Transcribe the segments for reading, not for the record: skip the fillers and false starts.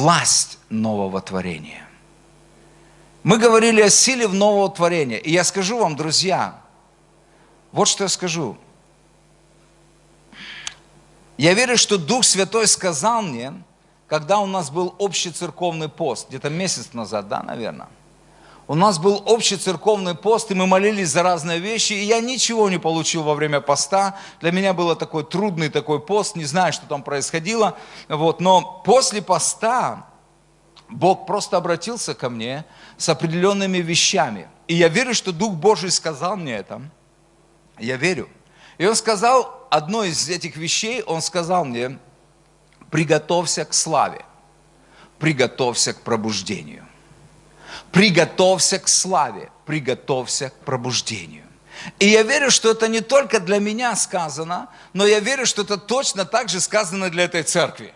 власть нового творения. Мы говорили о силе нового творения. И я скажу вам, друзья, вот что я скажу. Я верю, что Дух Святой сказал мне, когда у нас был общий церковный пост, где-то месяц назад, да, наверное. У нас был общий церковный пост, и мы молились за разные вещи, и я ничего не получил во время поста. Для меня был такой трудный такой пост, не знаю, что там происходило. Вот. Но после поста Бог просто обратился ко мне с определенными вещами. И я верю, что Дух Божий сказал мне это. Я верю. И Он сказал, одно из этих вещей, Он сказал мне, приготовься к славе, приготовься к пробуждению. Приготовься к славе, приготовься к пробуждению. И я верю, что это не только для меня сказано, но я верю, что это точно так же сказано для этой церкви.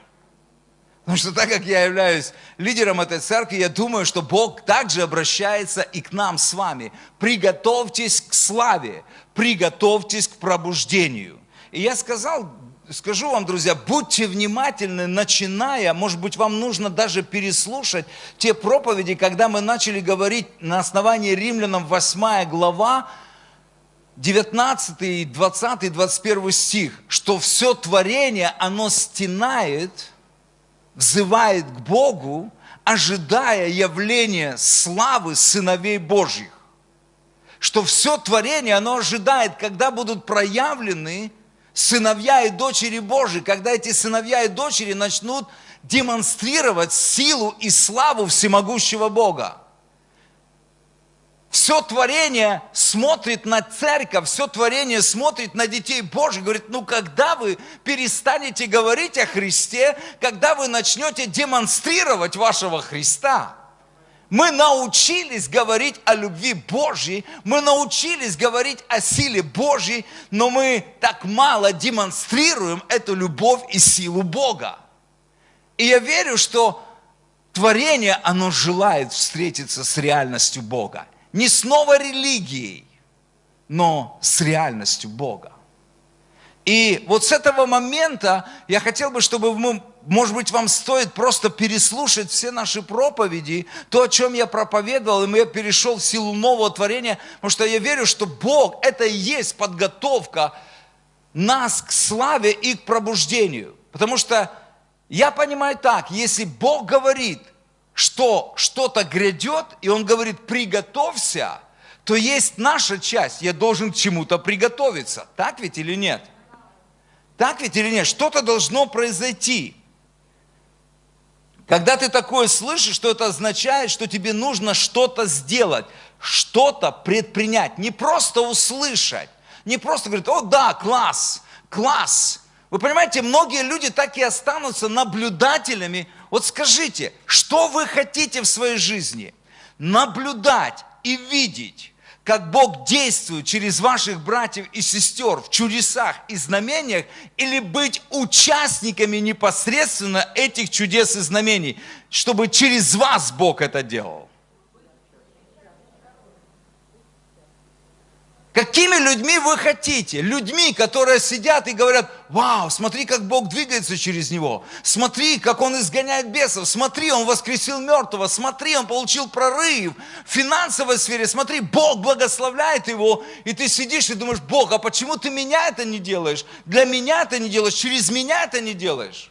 Потому что так как я являюсь лидером этой церкви, я думаю, что Бог также обращается и к нам с вами. Приготовьтесь к славе, приготовьтесь к пробуждению. И я скажу вам, друзья, будьте внимательны, начиная, может быть, вам нужно даже переслушать те проповеди, когда мы начали говорить на основании Римлянам 8 глава, 19, 20, 21 стих, что все творение, оно стенает, взывает к Богу, ожидая явления славы сыновей Божьих. Что все творение, оно ожидает, когда будут проявлены сыновья и дочери Божьи, когда эти сыновья и дочери начнут демонстрировать силу и славу всемогущего Бога. Все творение смотрит на церковь, все творение смотрит на детей Божьих, говорит, ну когда вы перестанете говорить о Христе, когда вы начнете демонстрировать вашего Христа? Мы научились говорить о любви Божьей, мы научились говорить о силе Божьей, но мы так мало демонстрируем эту любовь и силу Бога. И я верю, что творение, оно желает встретиться с реальностью Бога. Не с новой религией, но с реальностью Бога. И вот с этого момента я хотел бы, чтобы мы, может быть, вам стоит просто переслушать все наши проповеди, то, о чем я проповедовал, и я перешел в силу нового творения, потому что я верю, что Бог – это и есть подготовка нас к славе и к пробуждению. Потому что я понимаю так, если Бог говорит, что что-то грядет, и Он говорит «приготовься», то есть наша часть, я должен к чему-то приготовиться. Так ведь или нет? Так ведь или нет? Что-то должно произойти. Когда ты такое слышишь, что это означает, что тебе нужно что-то сделать, что-то предпринять. Не просто услышать, не просто говорить, о да, класс, класс. Вы понимаете, многие люди так и останутся наблюдателями. Вот скажите, что вы хотите в своей жизни? Наблюдать и видеть, как Бог действует через ваших братьев и сестер в чудесах и знамениях, или быть участниками непосредственно этих чудес и знамений, чтобы через вас Бог это делал? Какими людьми вы хотите? Людьми, которые сидят и говорят, вау, смотри, как Бог двигается через него. Смотри, как Он изгоняет бесов. Смотри, Он воскресил мертвого. Смотри, Он получил прорыв в финансовой сфере. Смотри, Бог благословляет его. И ты сидишь и думаешь, Бог, а почему ты меня это не делаешь? Для меня это не делаешь, через меня это не делаешь.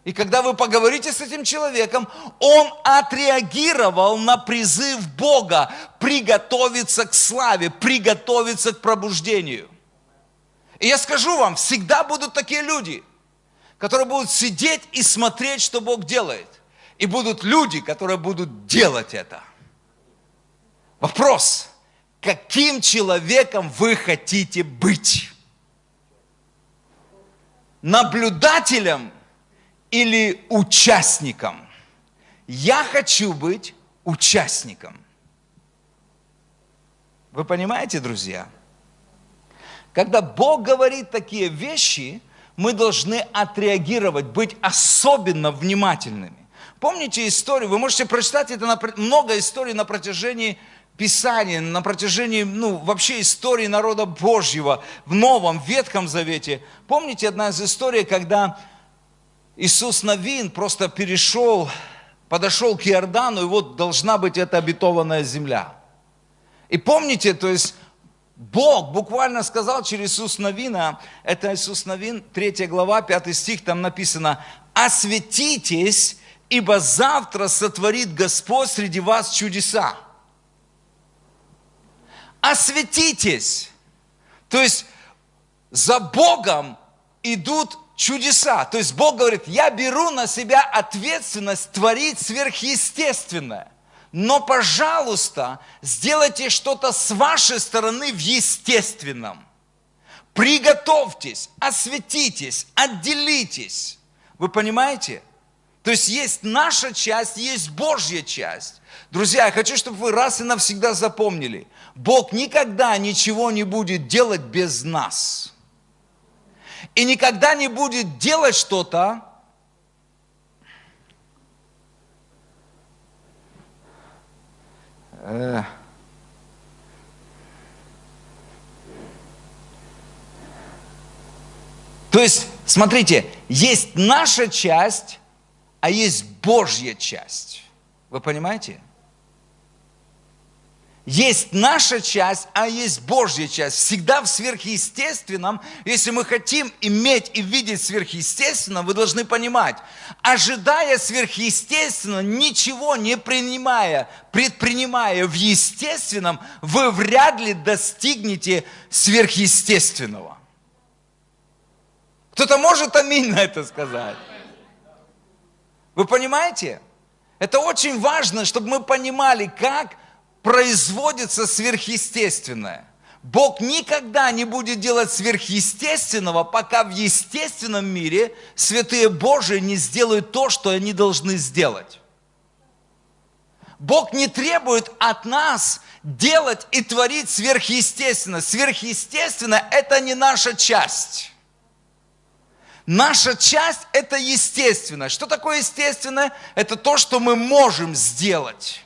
И когда вы поговорите с этим человеком, он отреагировал на призыв Бога приготовиться к славе, приготовиться к пробуждению. И я скажу вам, всегда будут такие люди, которые будут сидеть и смотреть, что Бог делает. И будут люди, которые будут делать это. Вопрос, каким человеком вы хотите быть? Наблюдателем или участником? Я хочу быть участником. Вы понимаете, друзья? Когда Бог говорит такие вещи, мы должны отреагировать, быть особенно внимательными. Помните историю, вы можете прочитать это, много историй на протяжении Писания, на протяжении, вообще истории народа Божьего в Новом, Ветхом Завете. Помните одна из историй, когда Иисус Навин просто перешел подошел к Иордану, и вот должна быть эта обетованная земля. И помните, то есть Бог буквально сказал через Иисус Навина, это Иисус Навин, 3 глава, 5 стих, там написано: «Осветитесь, ибо завтра сотворит Господь среди вас чудеса». Осветитесь. То есть за Богом идут чудеса. То есть Бог говорит: я беру на себя ответственность творить сверхъестественное. Но, пожалуйста, сделайте что-то с вашей стороны в естественном. Приготовьтесь, осветитесь, отделитесь. Вы понимаете? То есть есть наша часть, есть Божья часть. Друзья, я хочу, чтобы вы раз и навсегда запомнили: Бог никогда ничего не будет делать без нас. И никогда не будет делать что-то, то есть, смотрите, есть наша часть, а есть Божья часть. Вы понимаете? Есть наша часть, а есть Божья часть. Всегда в сверхъестественном, если мы хотим иметь и видеть сверхъестественно, вы должны понимать, ожидая сверхъестественно, ничего не предпринимая в естественном, вы вряд ли достигнете сверхъестественного. Кто-то может аминь на это сказать? Вы понимаете? Это очень важно, чтобы мы понимали, как производится сверхъестественное. Бог никогда не будет делать сверхъестественного, пока в естественном мире святые Божии не сделают то, что они должны сделать. Бог не требует от нас делать и творить сверхъестественно. Сверхъестественно – это не наша часть. Наша часть – это естественное. Что такое естественное? Это то, что мы можем сделать.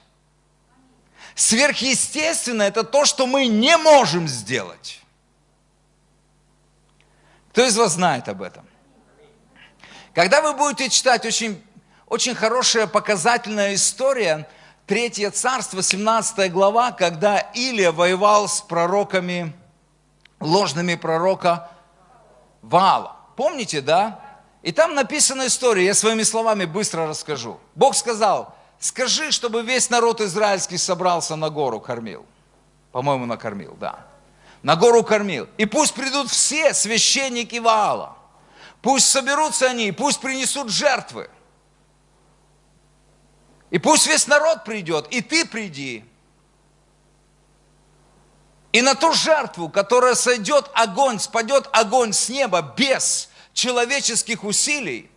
Сверхъестественное – это то, что мы не можем сделать. Кто из вас знает об этом? Когда вы будете читать, очень хорошая показательная история, 3 царство, 17 глава, когда Илия воевал с пророками, ложными пророка Ваала. Помните, да? И там написана история, я своими словами быстро расскажу. Бог сказал: скажи, чтобы весь народ израильский собрался на гору Кормил. По-моему, на Кормил, да. На гору Кормил. И пусть придут все священники Ваала. Пусть соберутся они, пусть принесут жертвы. И пусть весь народ придет, и ты приди. И на ту жертву, которая сойдет огонь, спадет огонь с неба без человеческих усилий,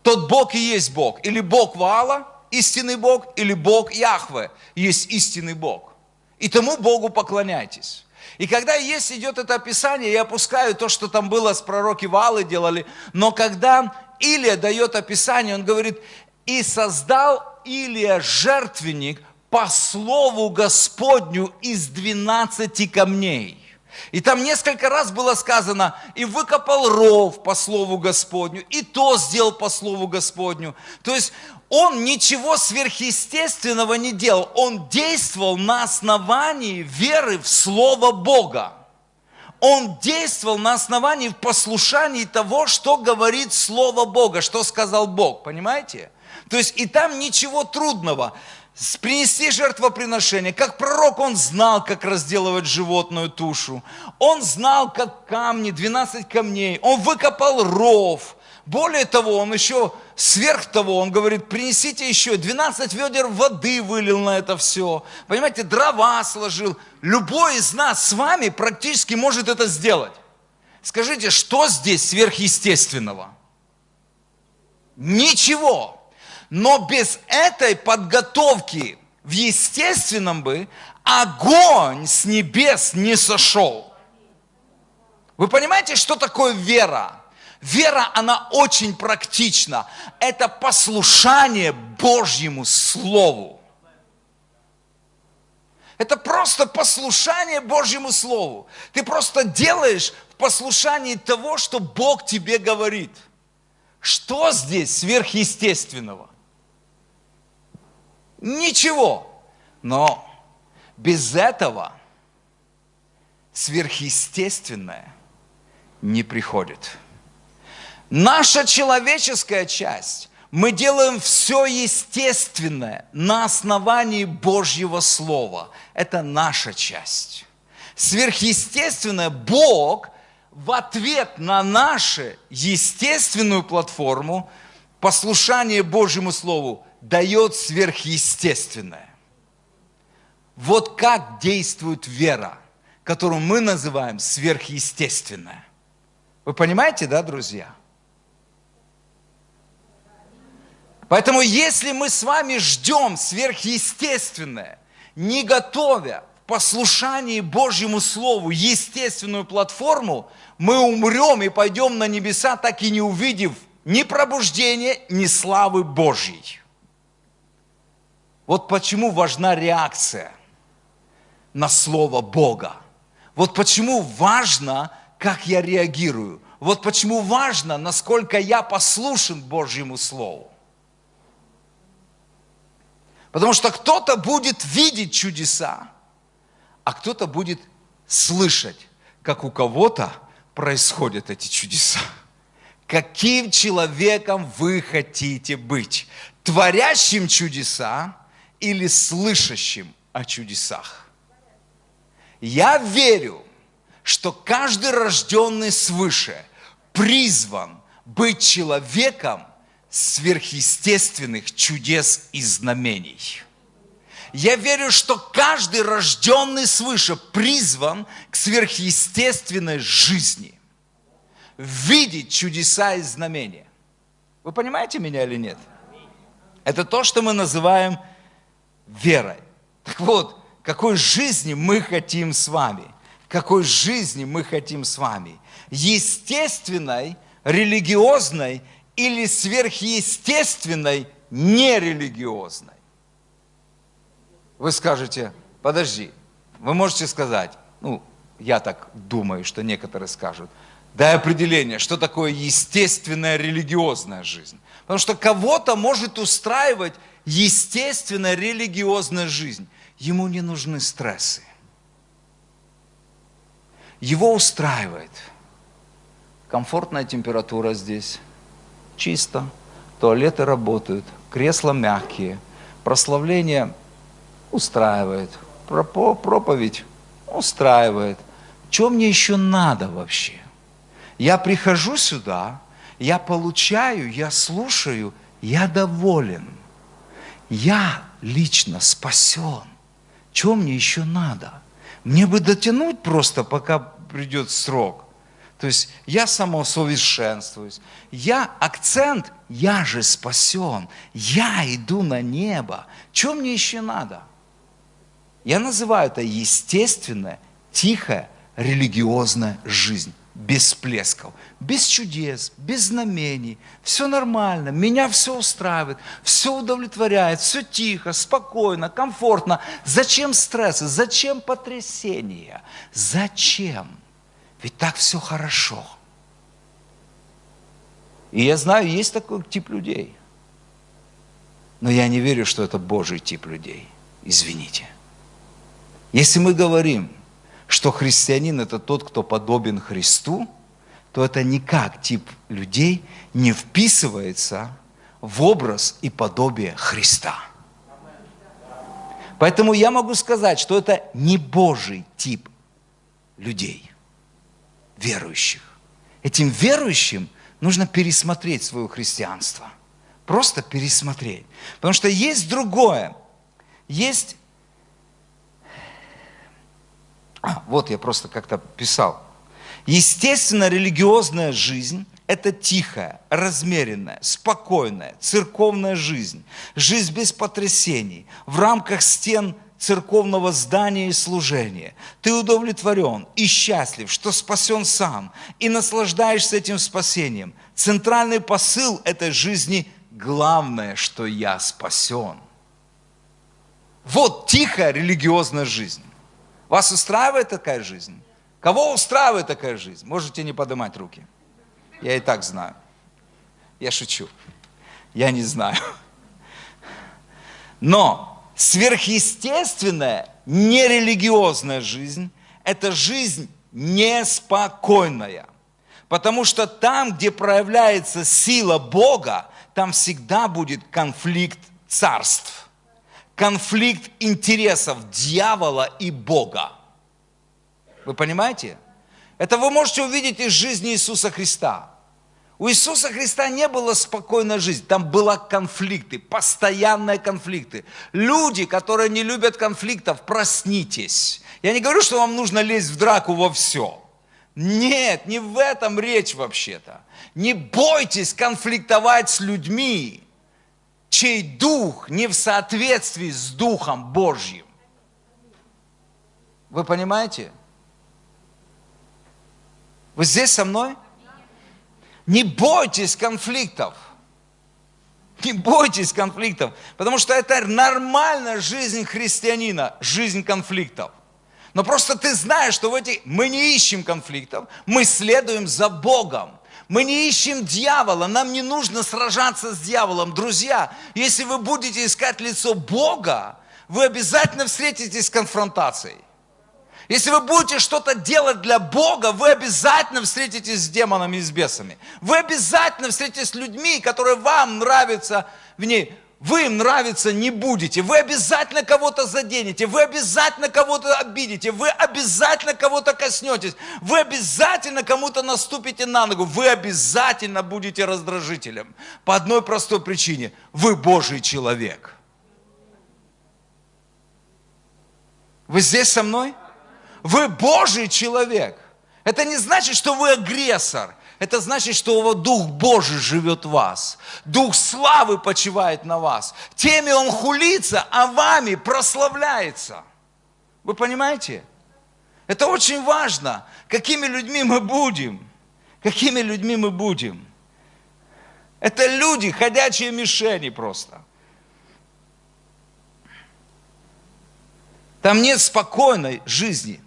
тот Бог и есть Бог. Или Бог Ваала, истинный Бог, или Бог Яхве, есть истинный Бог. И тому Богу поклоняйтесь. И когда идет это описание, я опускаю то, что там было с пророки Ваалы делали, но когда Илия дает описание, он говорит: и создал Илия жертвенник по слову Господню из 12 камней. И там несколько раз было сказано: и выкопал ров по слову Господню, и то сделал по слову Господню. То есть он ничего сверхъестественного не делал, он действовал на основании веры в Слово Бога. Он действовал на основании в послушании того, что говорит Слово Бога, что сказал Бог, понимаете? То есть и там ничего трудного. Принести жертвоприношение. Как пророк он знал, как разделывать животную тушу. Он знал, как камни, 12 камней. Он выкопал ров. Более того, он еще сверх того, он говорит: принесите еще 12 ведер воды вылил на это все. Понимаете, дрова сложил. Любой из нас с вами практически может это сделать. Скажите, что здесь сверхъестественного? Ничего. Но без этой подготовки в естественном бы огонь с небес не сошел. Вы понимаете, что такое вера? Вера, она очень практична. Это послушание Божьему Слову. Это просто послушание Божьему Слову. Ты просто делаешь в послушании того, что Бог тебе говорит. Что здесь сверхъестественного? Ничего. Но без этого сверхъестественное не приходит. Наша человеческая часть, мы делаем все естественное на основании Божьего Слова. Это наша часть. Сверхъестественное Бог в ответ на нашу естественную платформу послушание Божьему Слову дает сверхъестественное. Вот как действует вера, которую мы называем сверхъестественная. Вы понимаете, да, друзья? Поэтому если мы с вами ждем сверхъестественное, не готовя в послушании Божьему Слову естественную платформу, мы умрем и пойдем на небеса, так и не увидев ни пробуждения, ни славы Божьей. Вот почему важна реакция на Слово Бога. Вот почему важно, как я реагирую. Вот почему важно, насколько я послушен Божьему Слову. Потому что кто-то будет видеть чудеса, а кто-то будет слышать, как у кого-то происходят эти чудеса. Каким человеком вы хотите быть? Творящим чудеса или слышащим о чудесах? Я верю, что каждый рожденный свыше призван быть человеком сверхъестественных чудес и знамений. Я верю, что каждый рожденный свыше призван к сверхъестественной жизни, видеть чудеса и знамения. Вы понимаете меня или нет? Это то, что мы называем верой. Так вот, какой жизни мы хотим с вами? Какой жизни мы хотим с вами? Естественной, религиозной или сверхъестественной, нерелигиозной? Вы скажете, подожди, вы можете сказать, я так думаю, что некоторые скажут, дай определение, что такое естественная религиозная жизнь. Потому что кого-то может устраивать естественная религиозная жизнь. Ему не нужны стрессы. Его устраивает комфортная температура здесь, чисто, туалеты работают, кресла мягкие, прославление устраивает, проповедь устраивает. Что мне еще надо вообще? Я прихожу сюда, я получаю, я слушаю, я доволен. Я лично спасен. Что мне еще надо? Мне бы дотянуть просто, пока придет срок. То есть я самоусовершенствуюсь. Акцент, я же спасен. Я иду на небо. Что мне еще надо? Я называю это естественная, тихая, религиозная жизнь. Без всплесков, без чудес, без знамений. Все нормально, меня все устраивает, все удовлетворяет, все тихо, спокойно, комфортно. Зачем стрессы, зачем потрясения? Зачем? Ведь так все хорошо. И я знаю, есть такой тип людей. Но я не верю, что это Божий тип людей. Извините. Если мы говорим, что христианин – это тот, кто подобен Христу, то это никак тип людей не вписывается в образ и подобие Христа. Поэтому я могу сказать, что это не Божий тип людей, верующих. Этим верующим нужно пересмотреть свое христианство. Просто пересмотреть. Потому что есть другое. Есть... Вот я просто как-то писал. Естественно, религиозная жизнь – это тихая, размеренная, спокойная, церковная жизнь. Жизнь без потрясений, в рамках стен церковного здания и служения. Ты удовлетворен и счастлив, что спасен сам, и наслаждаешься этим спасением. Центральный посыл этой жизни – главное, что я спасен. Вот тихая религиозная жизнь. Вас устраивает такая жизнь? Кого устраивает такая жизнь? Можете не поднимать руки. Я и так знаю. Я шучу. Я не знаю. Но сверхъестественная, нерелигиозная жизнь – это жизнь неспокойная. Потому что там, где проявляется сила Бога, там всегда будет конфликт царств, конфликт интересов дьявола и Бога. Вы понимаете? Это вы можете увидеть из жизни Иисуса Христа. У Иисуса Христа не было спокойной жизни, там были конфликты, постоянные конфликты. Люди, которые не любят конфликтов, проснитесь. Я не говорю, что вам нужно лезть в драку во все. Нет, не в этом речь вообще-то. Не бойтесь конфликтовать с людьми, чей дух не в соответствии с Духом Божьим. Вы понимаете? Вы здесь со мной? Не бойтесь конфликтов. Не бойтесь конфликтов, потому что это нормальная жизнь христианина, жизнь конфликтов. Но просто ты знаешь, что мы не ищем конфликтов, мы следуем за Богом. Мы не ищем дьявола, нам не нужно сражаться с дьяволом. Друзья, если вы будете искать лицо Бога, вы обязательно встретитесь с конфронтацией. Если вы будете что-то делать для Бога, вы обязательно встретитесь с демонами и с бесами. Вы обязательно встретитесь с людьми, которые вам нравятся, вы им нравиться не будете. Вы обязательно кого-то заденете, вы обязательно кого-то обидите, вы обязательно кого-то коснетесь, вы обязательно кому-то наступите на ногу, вы обязательно будете раздражителем. По одной простой причине – вы Божий человек. Вы здесь со мной? Вы Божий человек. Это не значит, что вы агрессор. Это значит, что Дух Божий живет в вас. Дух славы почивает на вас. Теми Он хулится, а вами прославляется. Вы понимаете? Это очень важно. Какими людьми мы будем? Какими людьми мы будем? Это люди, ходячие мишени просто. Там нет спокойной жизни.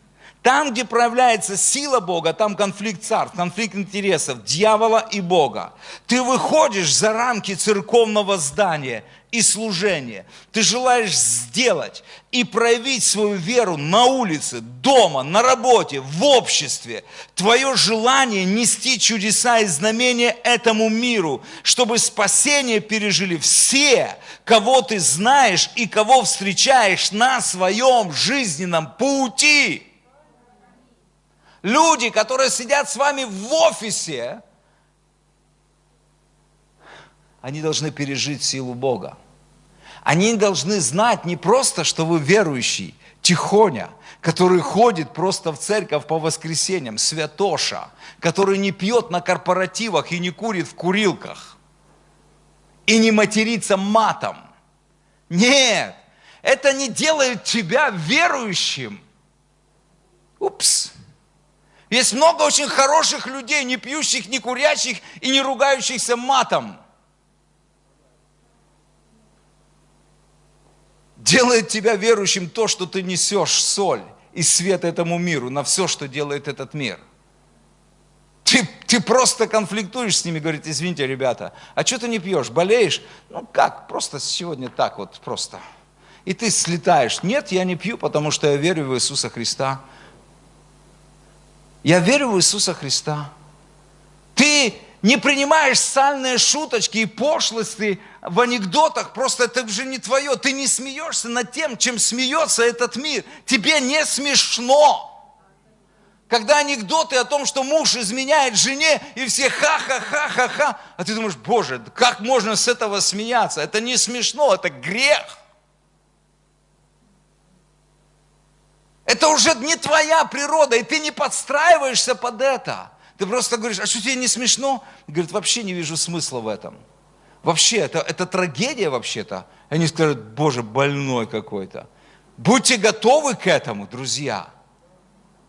Там, где проявляется сила Бога, там конфликт царств, конфликт интересов дьявола и Бога. Ты выходишь за рамки церковного здания и служения. Ты желаешь сделать и проявить свою веру на улице, дома, на работе, в обществе. Твое желание нести чудеса и знамения этому миру, чтобы спасение пережили все, кого ты знаешь и кого встречаешь на своем жизненном пути. Люди, которые сидят с вами в офисе, они должны пережить силу Бога. Они должны знать не просто, что вы верующий, тихоня, который ходит просто в церковь по воскресеньям, святоша, который не пьет на корпоративах и не курит в курилках, и не матерится матом. Нет, это не делает тебя верующим. Упс. Есть много очень хороших людей, не пьющих, не курящих и не ругающихся матом. Делает тебя верующим то, что ты несешь соль и свет этому миру, на все, что делает этот мир. Ты просто конфликтуешь с ними, говорит, извините, ребята, а что ты не пьешь, болеешь? Ну как, просто сегодня так вот просто. И ты слетаешь. Нет, я не пью, потому что я верю в Иисуса Христа. Я верю в Иисуса Христа. Ты не принимаешь сальные шуточки и пошлости в анекдотах, просто это уже не твое. Ты не смеешься над тем, чем смеется этот мир. Тебе не смешно. Когда анекдоты о том, что муж изменяет жене, и все ха-ха-ха-ха-ха, а ты думаешь, Боже, как можно с этого смеяться? Это не смешно, это грех. Это уже не твоя природа, и ты не подстраиваешься под это. Ты просто говоришь, а что тебе не смешно? Говорит, вообще не вижу смысла в этом. Вообще, это трагедия вообще-то. Они скажут, Боже, больной какой-то. Будьте готовы к этому, друзья.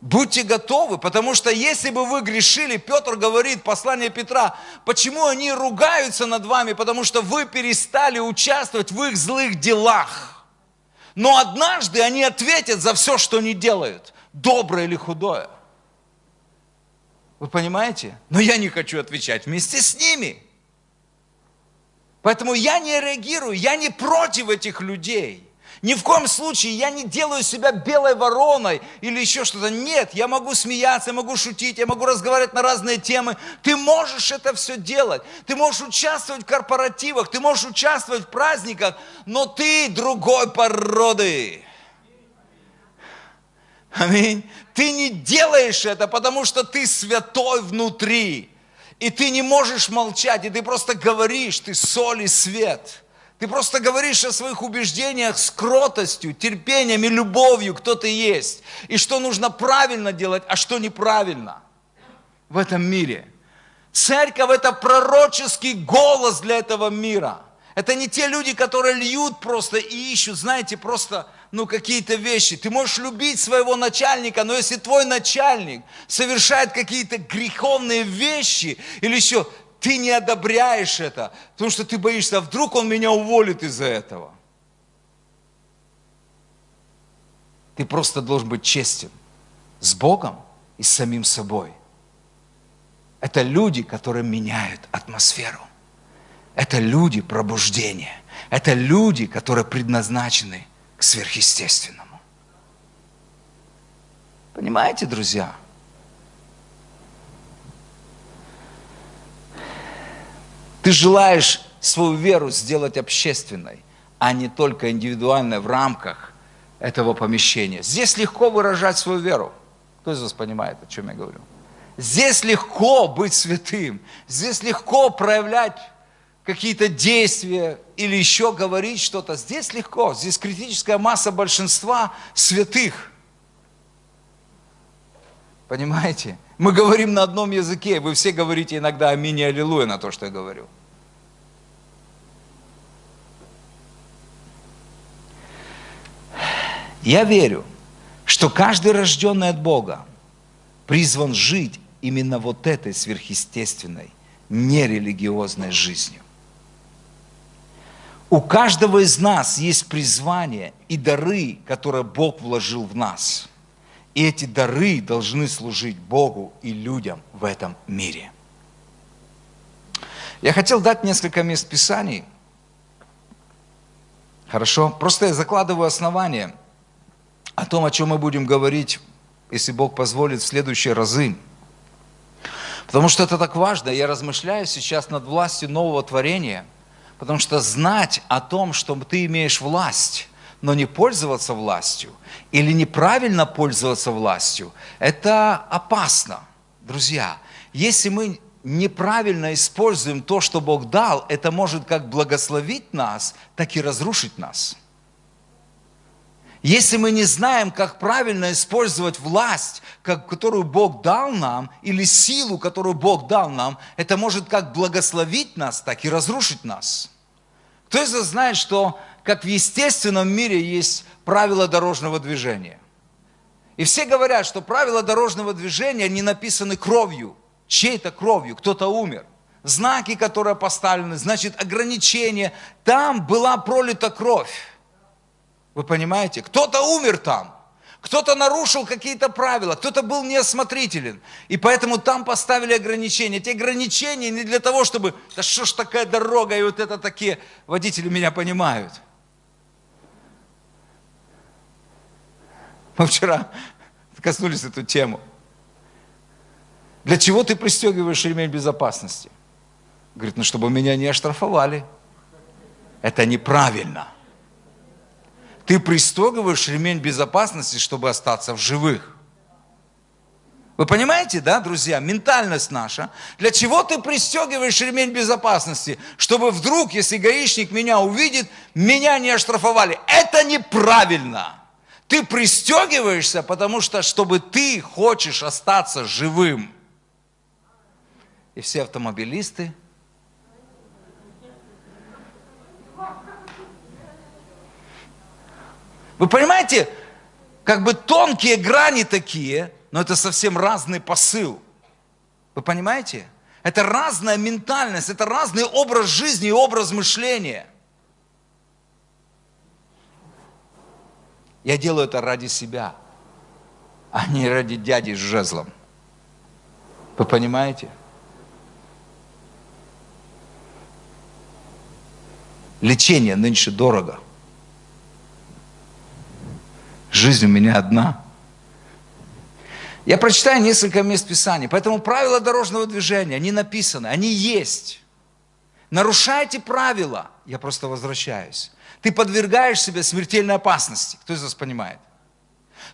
Будьте готовы, потому что если бы вы грешили, Петр говорит, послание Петра, почему они ругаются над вами? Потому что вы перестали участвовать в их злых делах. Но однажды они ответят за все, что они делают, доброе или худое. Вы понимаете? Но я не хочу отвечать вместе с ними. Поэтому я не реагирую, я не против этих людей. Ни в коем случае я не делаю себя белой вороной или еще что-то. Нет, я могу смеяться, я могу шутить, я могу разговаривать на разные темы. Ты можешь это все делать. Ты можешь участвовать в корпоративах, ты можешь участвовать в праздниках, но ты другой породы. Аминь. Ты не делаешь это, потому что ты святой внутри. И ты не можешь молчать, и ты просто говоришь, ты соль и свет. Ты просто говоришь о своих убеждениях с кротостью, терпением и любовью, кто ты есть. И что нужно правильно делать, а что неправильно в этом мире. Церковь – это пророческий голос для этого мира. Это не те люди, которые льют просто и ищут, знаете, просто какие-то вещи. Ты можешь любить своего начальника, но если твой начальник совершает какие-то греховные вещи или еще, ты не одобряешь это, потому что ты боишься, а вдруг он меня уволит из-за этого. Ты просто должен быть честен с Богом и с самим собой. Это люди, которые меняют атмосферу. Это люди пробуждения. Это люди, которые предназначены к сверхъестественному. Понимаете, друзья? Ты желаешь свою веру сделать общественной, а не только индивидуальной в рамках этого помещения. Здесь легко выражать свою веру. Кто из вас понимает, о чем я говорю? Здесь легко быть святым. Здесь легко проявлять какие-то действия или еще говорить что-то. Здесь легко. Здесь критическая масса большинства святых. Понимаете? Мы говорим на одном языке. Вы все говорите иногда аминь и аллилуйя на то, что я говорю. Я верю, что каждый рожденный от Бога призван жить именно вот этой сверхъестественной, нерелигиозной жизнью. У каждого из нас есть призвание и дары, которые Бог вложил в нас. И эти дары должны служить Богу и людям в этом мире. Я хотел дать несколько мест Писаний. Хорошо? Просто я закладываю основания о том, о чем мы будем говорить, если Бог позволит, в следующие разы. Потому что это так важно. Я размышляю сейчас над властью нового творения, потому что знать о том, что ты имеешь власть, но не пользоваться властью, или неправильно пользоваться властью, это опасно, друзья. Если мы неправильно используем то, что Бог дал, это может как благословить нас, так и разрушить нас. Если мы не знаем, как правильно использовать власть, которую Бог дал нам, или силу, которую Бог дал нам, это может как благословить нас, так и разрушить нас. Кто из вас знает, что как в естественном мире есть правила дорожного движения? И все говорят, что правила дорожного движения не написаны кровью, чьей-то кровью, кто-то умер. Знаки, которые поставлены, значит ограничения, там была пролита кровь. Вы понимаете? Кто-то умер там, кто-то нарушил какие-то правила, кто-то был неосмотрителен. И поэтому там поставили ограничения. Эти ограничения не для того, чтобы, да что ж такая дорога, и вот это такие, водители меня понимают. Мы вчера коснулись эту тему. Для чего ты пристегиваешь ремень безопасности? Говорит, чтобы меня не оштрафовали. Это неправильно. Ты пристегиваешь ремень безопасности, чтобы остаться в живых. Вы понимаете, да, друзья, ментальность наша. Для чего ты пристегиваешь ремень безопасности? Чтобы вдруг, если гаишник меня увидит, меня не оштрафовали. Это неправильно. Ты пристегиваешься, потому что, чтобы ты хочешь остаться живым. И все автомобилисты. Вы понимаете, как бы тонкие грани такие, но это совсем разный посыл. Вы понимаете? Это разная ментальность, это разный образ жизни и образ мышления. Я делаю это ради себя, а не ради дяди с жезлом. Вы понимаете? Лечение нынче дорого. Жизнь у меня одна. Я прочитаю несколько мест Писания. Поэтому правила дорожного движения, они написаны, они есть. Нарушайте правила, я просто возвращаюсь. Ты подвергаешь себя смертельной опасности. Кто из вас понимает?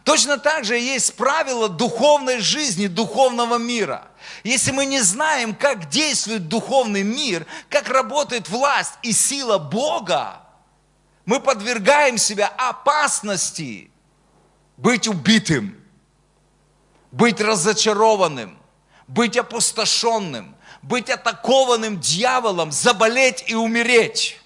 Точно так же есть правила духовной жизни, духовного мира. Если мы не знаем, как действует духовный мир, как работает власть и сила Бога, мы подвергаем себя опасности быть убитым, быть разочарованным, быть опустошенным, быть атакованным дьяволом, заболеть и умереть.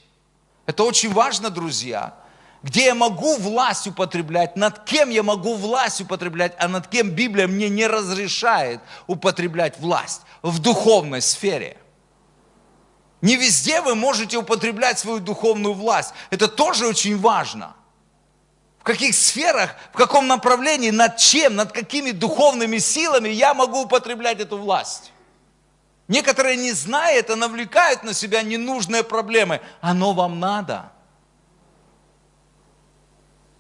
Это очень важно, друзья. Где я могу власть употреблять, над кем я могу власть употреблять, а над кем Библия мне не разрешает употреблять власть в духовной сфере. Не везде вы можете употреблять свою духовную власть. Это тоже очень важно. В каких сферах, в каком направлении, над чем, над какими духовными силами я могу употреблять эту власть. Некоторые, не зная это, навлекают на себя ненужные проблемы. Оно вам надо.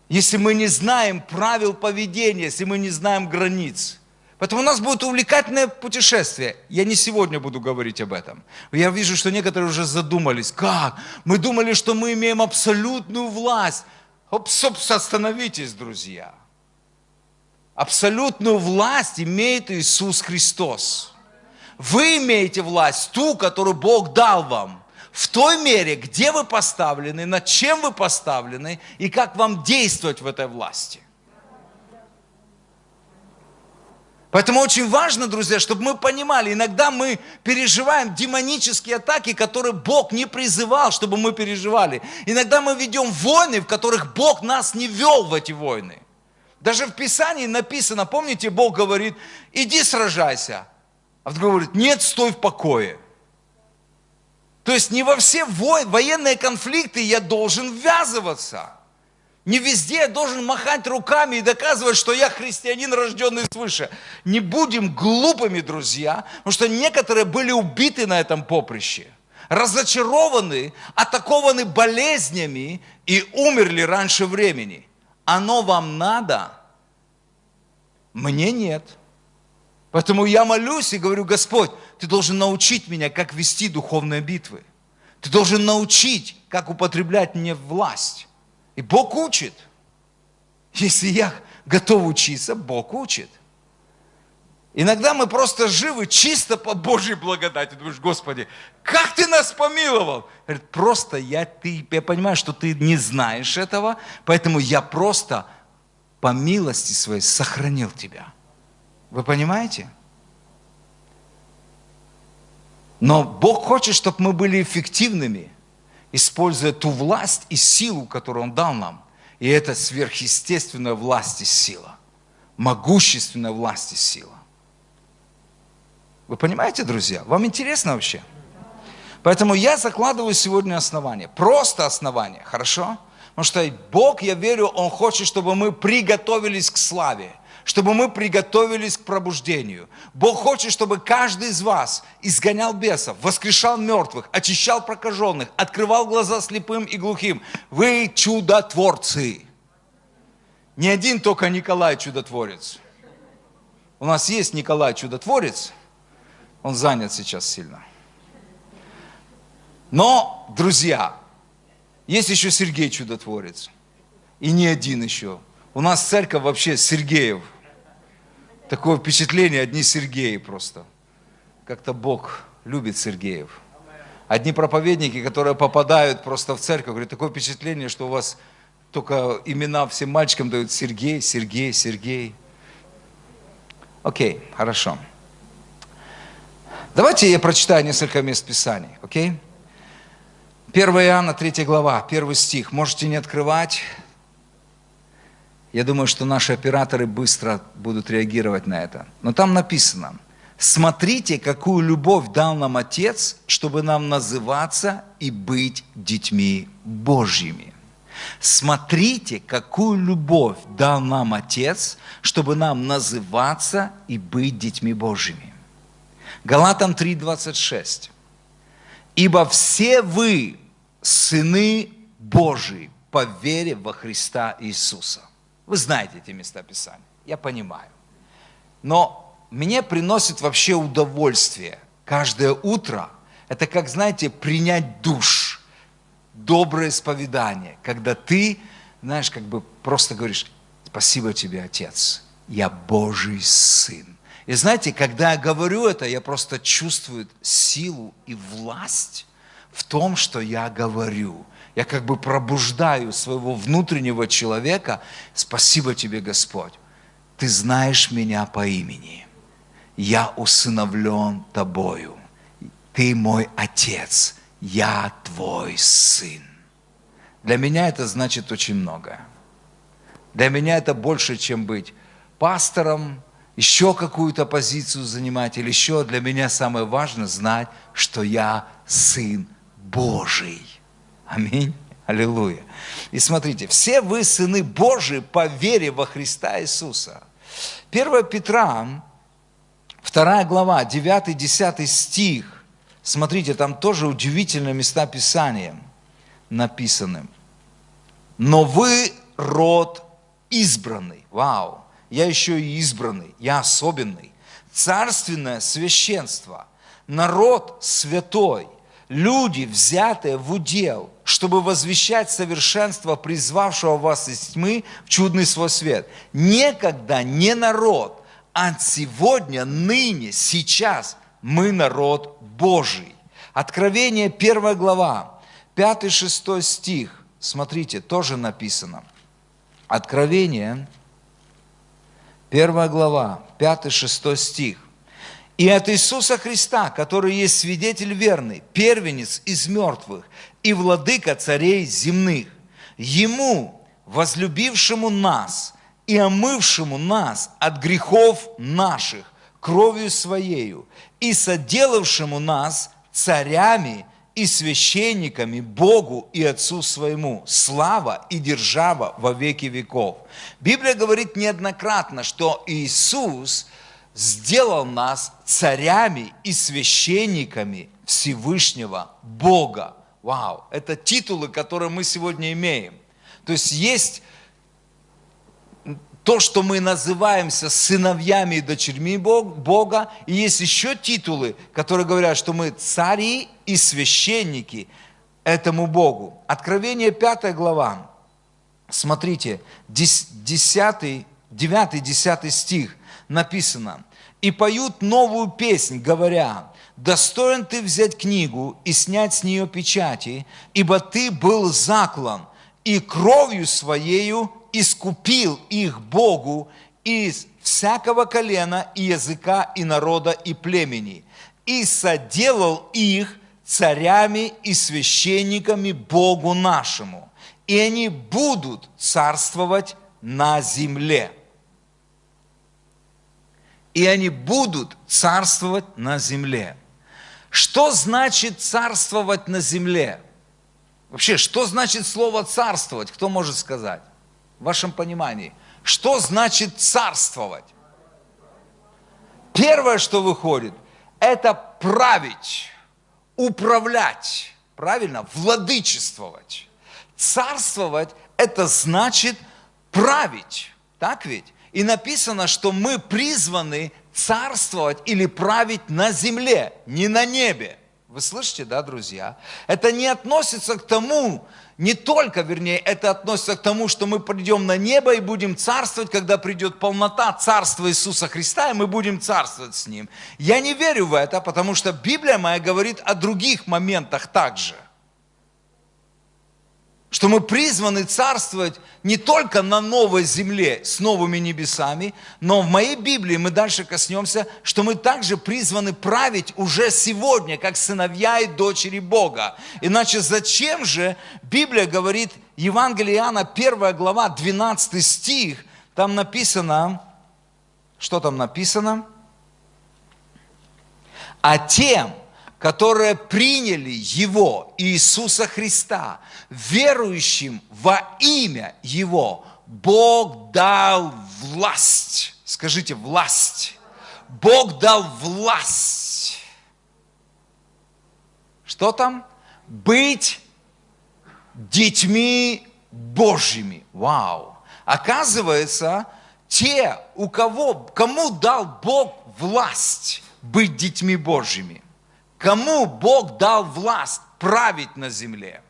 Если мы не знаем правил поведения, если мы не знаем границ. Поэтому у нас будет увлекательное путешествие. Я не сегодня буду говорить об этом. Я вижу, что некоторые уже задумались. Как? Мы думали, что мы имеем абсолютную власть. Остановитесь, друзья. Абсолютную власть имеет Иисус Христос. Вы имеете власть, ту, которую Бог дал вам. В той мере, где вы поставлены, над чем вы поставлены и как вам действовать в этой власти. Поэтому очень важно, друзья, чтобы мы понимали, иногда мы переживаем демонические атаки, которые Бог не призывал, чтобы мы переживали. Иногда мы ведем войны, в которых Бог нас не вел в эти войны. Даже в Писании написано, помните, Бог говорит, иди сражайся. А вдруг говорит, нет, стой в покое. То есть не во все военные конфликты я должен ввязываться. Не везде я должен махать руками и доказывать, что я христианин, рожденный свыше. Не будем глупыми, друзья, потому что некоторые были убиты на этом поприще, разочарованы, атакованы болезнями и умерли раньше времени. Оно вам надо? Мне нет. Поэтому я молюсь и говорю, Господь, Ты должен научить меня, как вести духовные битвы. Ты должен научить, как употреблять мне власть. И Бог учит. Если я готов учиться, Бог учит. Иногда мы просто живы чисто по Божьей благодати. Ты думаешь, Господи, как Ты нас помиловал? Говорит, просто я понимаю, что Ты не знаешь этого, поэтому я просто по милости Своей сохранил тебя. Вы понимаете? Но Бог хочет, чтобы мы были эффективными, используя ту власть и силу, которую Он дал нам. И это сверхъестественная власть и сила. Могущественная власть и сила. Вы понимаете, друзья? Вам интересно вообще? Поэтому я закладываю сегодня основание. Просто основание, хорошо? Потому что Бог, я верю, Он хочет, чтобы мы приготовились к славе. Чтобы мы приготовились к пробуждению. Бог хочет, чтобы каждый из вас изгонял бесов, воскрешал мертвых, очищал прокаженных, открывал глаза слепым и глухим. Вы чудотворцы. Не один только Николай чудотворец. У нас есть Николай чудотворец, он занят сейчас сильно. Но, друзья, есть еще Сергей чудотворец. И не один еще. У нас церковь вообще Сергеев. Такое впечатление, одни Сергеи просто. Как-то Бог любит Сергеев. Одни проповедники, которые попадают просто в церковь, говорят, такое впечатление, что у вас только имена всем мальчикам дают Сергей, Сергей, Сергей. Окей, хорошо. Давайте я прочитаю несколько мест Писаний, окей? 1 Иоанна, 3 глава, 1 стих. Можете не открывать. Я думаю, что наши операторы быстро будут реагировать на это. Но там написано, смотрите, какую любовь дал нам Отец, чтобы нам называться и быть детьми Божьими. Смотрите, какую любовь дал нам Отец, чтобы нам называться и быть детьми Божьими. Галатам 3:26. Ибо все вы сыны Божии по вере во Христа Иисуса. Вы знаете эти места Писания, я понимаю. Но мне приносит вообще удовольствие каждое утро. Это как, знаете, принять душ, доброе исповедание, когда ты, знаешь, как бы просто говоришь: спасибо тебе, Отец, я Божий сын. И знаете, когда я говорю это, я просто чувствую силу и власть в том, что я говорю. Я как бы пробуждаю своего внутреннего человека. Спасибо тебе, Господь. Ты знаешь меня по имени. Я усыновлен тобою. Ты мой Отец. Я твой сын. Для меня это значит очень многое. Для меня это больше, чем быть пастором, еще какую-то позицию занимать или еще. Для меня самое важное знать, что я сын Божий. Аминь. Аллилуйя. И смотрите, все вы сыны Божии по вере во Христа Иисуса. 1 Петра, 2 глава, 9-10 стих. Смотрите, там тоже удивительные места Писания написаны. Но вы род избранный. Вау. Я еще и избранный, я особенный. Царственное священство, народ святой, люди, взятые в удел, чтобы возвещать совершенство призвавшего вас из тьмы в чудный свой свет. Некогда не народ, а сегодня, ныне, сейчас мы народ Божий. Откровение 1 глава, 5-6 стих. Смотрите, тоже написано. Откровение 1 глава, 5-6 стих. «И от Иисуса Христа, который есть свидетель верный, первенец из мертвых и владыка царей земных, Ему, возлюбившему нас и омывшему нас от грехов наших кровью Своею и соделавшему нас царями и священниками Богу и Отцу Своему, слава и держава во веки веков». Библия говорит неоднократно, что Иисус сделал нас царями и священниками Всевышнего Бога. Вау! Это титулы, которые мы сегодня имеем. То есть то, что мы называемся сыновьями и дочерьми Бога, и есть еще титулы, которые говорят, что мы цари и священники этому Богу. Откровение 5 глава, смотрите, 9-10 стих написано. «И поют новую песнь, говоря: достоин ты взять книгу и снять с нее печати, ибо ты был заклан, и кровью своею искупил их Богу из всякого колена и языка и народа и племени, и соделал их царями и священниками Богу нашему, и они будут царствовать на земле». И они будут царствовать на земле. Что значит царствовать на земле? Вообще, что значит слово царствовать? Кто может сказать? В вашем понимании. Что значит царствовать? Первое, что выходит, это править, управлять, правильно, владычествовать. Царствовать – это значит править, так ведь? И написано, что мы призваны царствовать или править на земле, не на небе. Вы слышите, да, друзья? Это не относится к тому, не только, вернее, это относится к тому, что мы придем на небо и будем царствовать, когда придет полнота царства Иисуса Христа, и мы будем царствовать с Ним. Я не верю в это, потому что Библия моя говорит о других моментах также. Что мы призваны царствовать не только на новой земле с новыми небесами, но в моей Библии мы дальше коснемся, что мы также призваны править уже сегодня, как сыновья и дочери Бога. Иначе зачем же Библия говорит, Евангелие Иоанна, 1 глава, 12 стих, там написано, что там написано? «А тем, которые приняли Его, Иисуса Христа, верующим во имя Его, Бог дал власть». Скажите, власть. Бог дал власть. Что там? Быть детьми Божьими. Вау! Оказывается, кому дал Бог власть быть детьми Божьими? Кому Бог дал власть править на земле?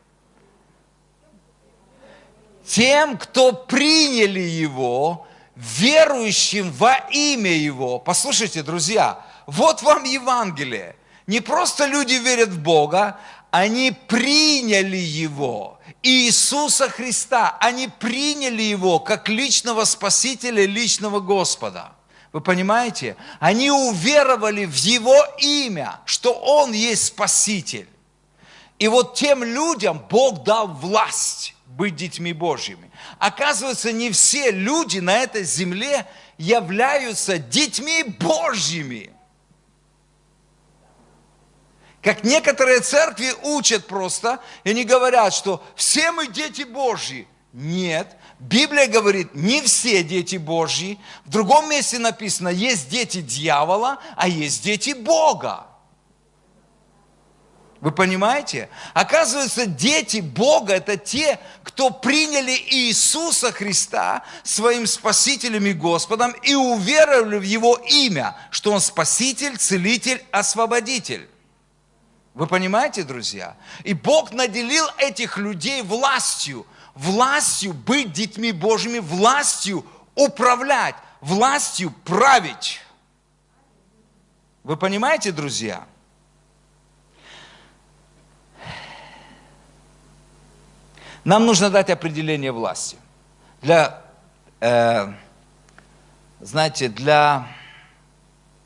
Тем, кто приняли Его, верующим во имя Его. Послушайте, друзья, вот вам Евангелие. Не просто люди верят в Бога, они приняли Его, Иисуса Христа. Они приняли Его как личного Спасителя, личного Господа. Вы понимаете? Они уверовали в Его имя, что Он есть Спаситель. И вот тем людям Бог дал власть быть детьми Божьими. Оказывается, не все люди на этой земле являются детьми Божьими. Как некоторые церкви учат просто, и они говорят, что все мы дети Божьи. Нет, Библия говорит, не все дети Божьи. В другом месте написано, есть дети дьявола, а есть дети Бога. Вы понимаете? Оказывается, дети Бога – это те, кто приняли Иисуса Христа своим Спасителем и Господом и уверовали в Его имя, что Он Спаситель, Целитель, Освободитель. Вы понимаете, друзья? И Бог наделил этих людей властью быть детьми Божьими, властью управлять, властью править. Вы понимаете, друзья? Нам нужно дать определение власти. Для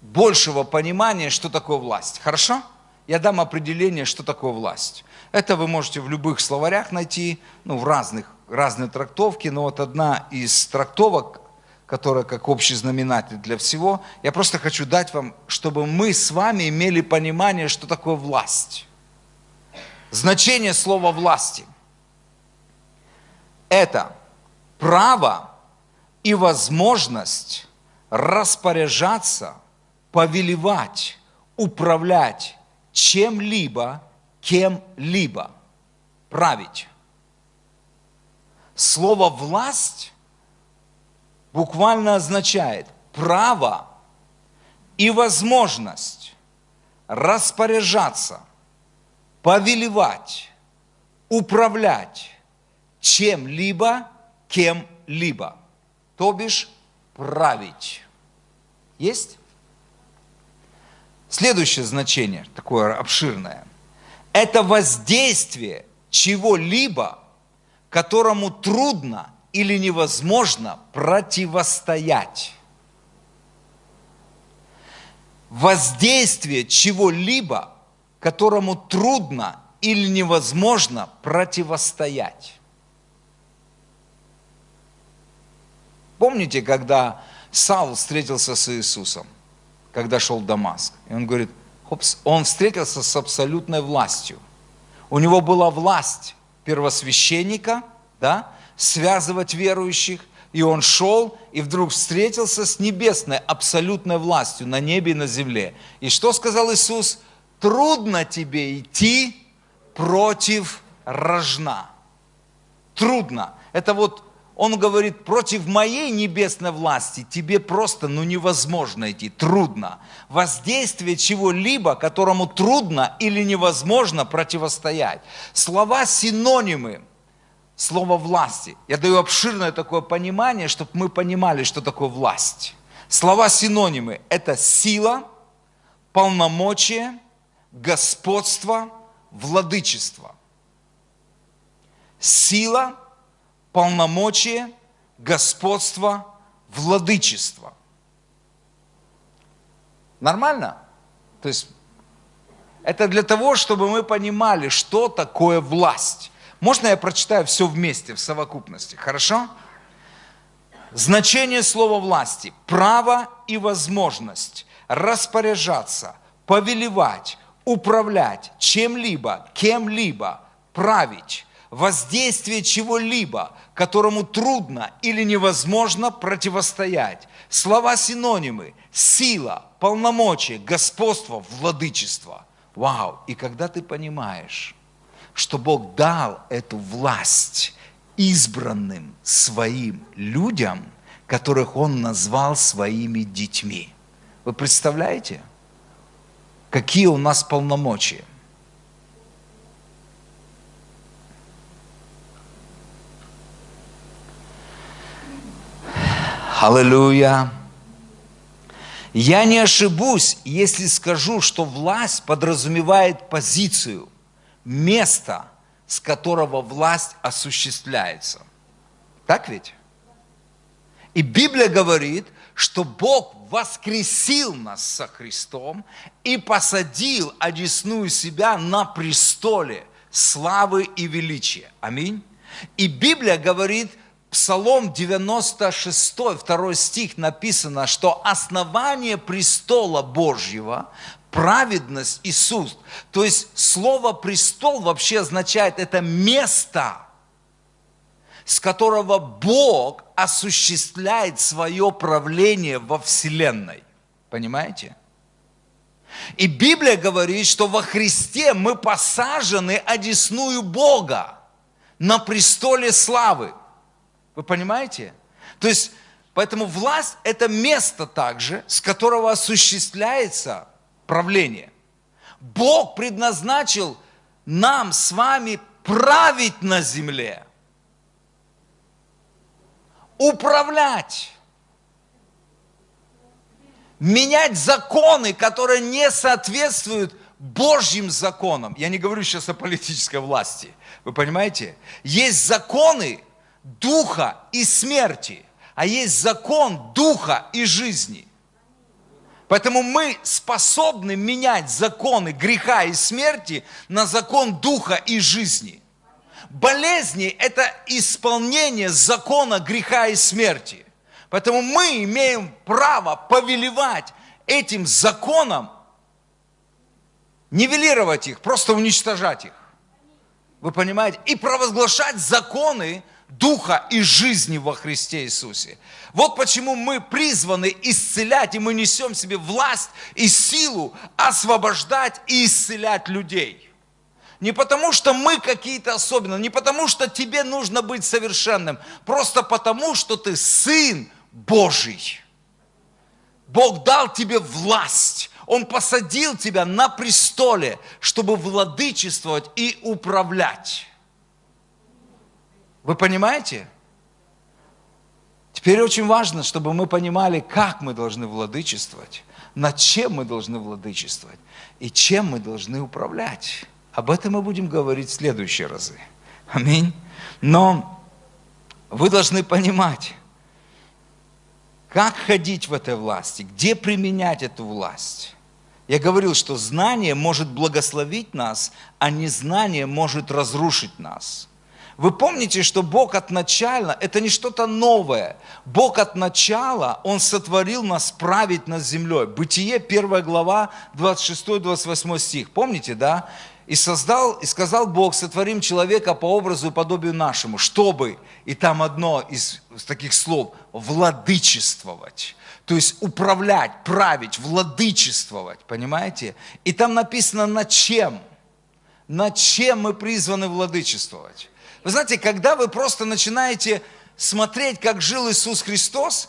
большего понимания, что такое власть. Хорошо? Я дам определение, что такое власть. Это вы можете в любых словарях найти, в разные трактовки, но вот одна из трактовок, которая как общий знаменатель для всего, я просто хочу дать вам, чтобы мы с вами имели понимание, что такое власть. Значение слова власти. Это право и возможность распоряжаться, повелевать, управлять чем-либо, кем-либо, править. Слово «власть» буквально означает право и возможность распоряжаться, повелевать, управлять чем-либо, кем-либо, то бишь править. Есть? Следующее значение, такое обширное, это воздействие чего-либо, которому трудно или невозможно противостоять. Воздействие чего-либо, которому трудно или невозможно противостоять. Помните, когда Саул встретился с Иисусом, когда шел в Дамаск? И он говорит, он встретился с абсолютной властью. У него была власть первосвященника, связывать верующих, и он шел, и вдруг встретился с небесной абсолютной властью на небе и на земле. И что сказал Иисус? Трудно тебе идти против рожна. Трудно. Это он говорит, против моей небесной власти тебе просто невозможно идти, трудно. Воздействие чего-либо, которому трудно или невозможно противостоять. Слова-синонимы слова власти. Я даю обширное такое понимание, чтобы мы понимали, что такое власть. Слова-синонимы – это сила, полномочие, господство, владычество. Сила, полномочие, господство, владычество. Нормально? То есть, это для того, чтобы мы понимали, что такое власть. Можно я прочитаю все вместе, в совокупности? Хорошо? Значение слова власти. Право и возможность распоряжаться, повелевать, управлять чем-либо, кем-либо, править. Воздействие чего-либо, которому трудно или невозможно противостоять. Слова-синонимы: сила, полномочие, господство, владычество. Вау! И когда ты понимаешь, что Бог дал эту власть избранным своим людям, которых Он назвал своими детьми. Вы представляете, какие у нас полномочия? Аллилуйя! Я не ошибусь, если скажу, что власть подразумевает позицию, место, с которого власть осуществляется. Так ведь? И Библия говорит, что Бог воскресил нас со Христом и посадил одесную себя на престоле славы и величия. Аминь. И Библия говорит, Псалом 96, 2 стих написано, что основание престола Божьего – праведность и суд. То есть слово «престол» вообще означает это место, с которого Бог осуществляет свое правление во Вселенной. Понимаете? И Библия говорит, что во Христе мы посажены одесную Бога на престоле славы. Вы понимаете? То есть, поэтому власть – это место также, с которого осуществляется правление. Бог предназначил нам с вами править на земле, управлять, менять законы, которые не соответствуют Божьим законам. Я не говорю сейчас о политической власти. Вы понимаете? Есть законы духа и смерти, а есть закон духа и жизни. Поэтому мы способны менять законы греха и смерти на закон духа и жизни. Болезни – это исполнение закона греха и смерти. Поэтому мы имеем право повелевать этим законам, нивелировать их, просто уничтожать их. Вы понимаете? И провозглашать законы духа и жизни во Христе Иисусе. Вот почему мы призваны исцелять, и мы несем в себе власть и силу освобождать и исцелять людей. Не потому, что мы какие-то особенные, не потому, что тебе нужно быть совершенным, просто потому, что ты Сын Божий. Бог дал тебе власть. Он посадил тебя на престоле, чтобы владычествовать и управлять. Вы понимаете? Теперь очень важно, чтобы мы понимали, как мы должны владычествовать, над чем мы должны владычествовать и чем мы должны управлять. Об этом мы будем говорить в следующие разы. Аминь. Но вы должны понимать, как ходить в этой власти, где применять эту власть. Я говорил, что знание может благословить нас, а незнание может разрушить нас. Вы помните, что Бог от начала, это не что-то новое. Бог от начала, Он сотворил нас править над землей. Бытие, 1 глава, 26-28 стих. Помните, да? И сказал Бог, сотворим человека по образу и подобию нашему, чтобы, и там одно из таких слов, владычествовать. То есть управлять, править, владычествовать, понимаете? И там написано над чем? Над чем мы призваны владычествовать? Вы знаете, когда вы просто начинаете смотреть, как жил Иисус Христос,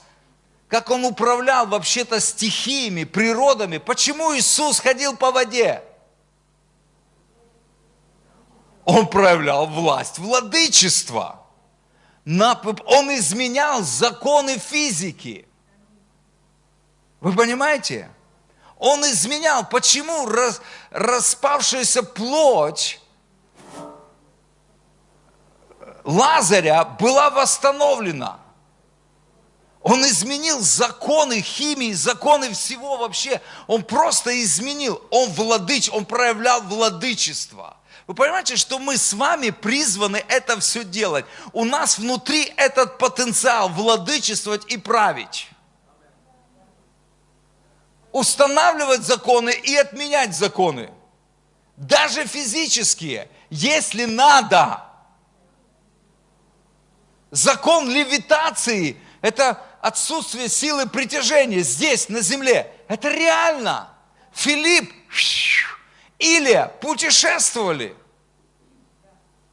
как Он управлял вообще-то стихиями, природами, почему Иисус ходил по воде? Он проявлял власть владычества. Он изменял законы физики. Вы понимаете? Он изменял. Почему распавшаяся плоть Лазаря была восстановлена? Он изменил законы химии, законы всего вообще. Он просто изменил. Он проявлял владычество. Вы понимаете, что мы с вами призваны это все делать. У нас внутри этот потенциал владычествовать и править. Устанавливать законы и отменять законы. Даже физические, если надо. Закон левитации – это отсутствие силы притяжения здесь, на земле. Это реально. Филипп, Илия путешествовали.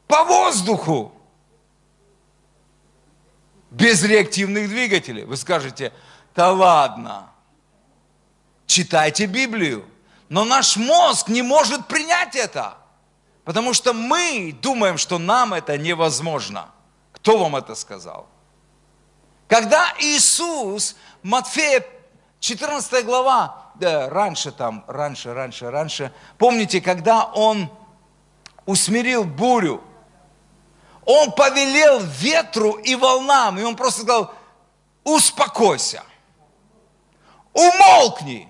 по воздуху, без реактивных двигателей. Вы скажете, да ладно, читайте Библию. Но наш мозг не может принять это, потому что мы думаем, что нам это невозможно. Кто вам это сказал? Когда Иисус, Матфея 14 глава, раньше, помните, когда Он усмирил бурю, Он повелел ветру и волнам, и Он просто сказал, успокойся, умолкни.